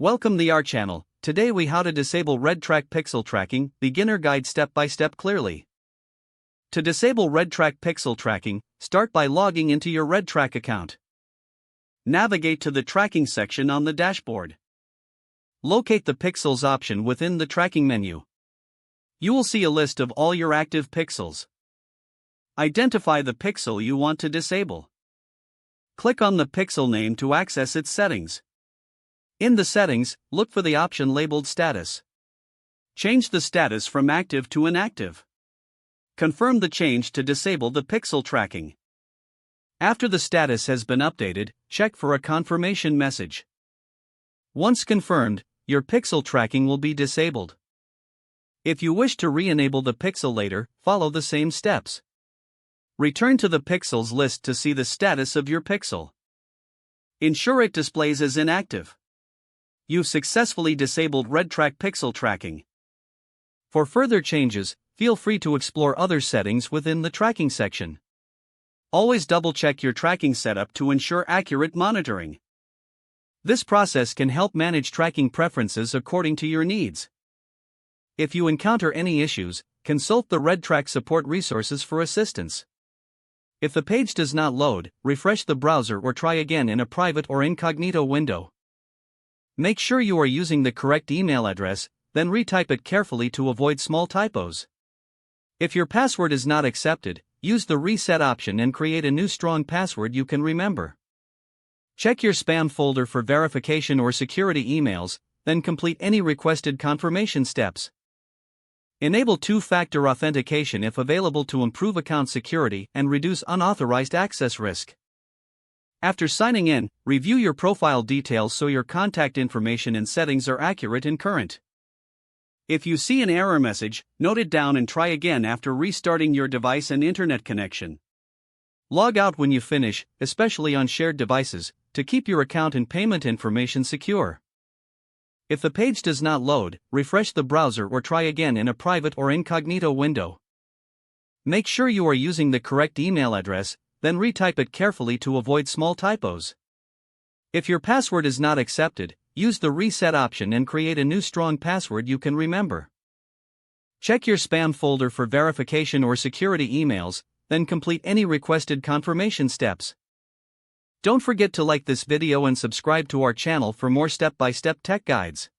Welcome the our channel. Today we how to disable RedTrack pixel tracking, beginner guide step by step clearly. To disable RedTrack pixel tracking, start by logging into your RedTrack account. Navigate to the tracking section on the dashboard. Locate the pixels option within the tracking menu. You will see a list of all your active pixels. Identify the pixel you want to disable. Click on the pixel name to access its settings. In the settings, look for the option labeled Status. Change the status from active to inactive. Confirm the change to disable the pixel tracking. After the status has been updated, check for a confirmation message. Once confirmed, your pixel tracking will be disabled. If you wish to re-enable the pixel later, follow the same steps. Return to the pixels list to see the status of your pixel. Ensure it displays as inactive. You've successfully disabled RedTrack pixel tracking. For further changes, feel free to explore other settings within the tracking section. Always double-check your tracking setup to ensure accurate monitoring. This process can help manage tracking preferences according to your needs. If you encounter any issues, consult the RedTrack support resources for assistance. If the page does not load, refresh the browser or try again in a private or incognito window. Make sure you are using the correct email address, then retype it carefully to avoid small typos. If your password is not accepted, use the reset option and create a new strong password you can remember. Check your spam folder for verification or security emails, then complete any requested confirmation steps. Enable two-factor authentication if available to improve account security and reduce unauthorized access risk. After signing in, review your profile details so your contact information and settings are accurate and current. If you see an error message, note it down and try again after restarting your device and internet connection. Log out when you finish, especially on shared devices, to keep your account and payment information secure. If the page does not load, refresh the browser or try again in a private or incognito window. Make sure you are using the correct email address, then retype it carefully to avoid small typos. If your password is not accepted, use the reset option and create a new strong password you can remember. Check your spam folder for verification or security emails, then complete any requested confirmation steps. Don't forget to like this video and subscribe to our channel for more step-by-step tech guides.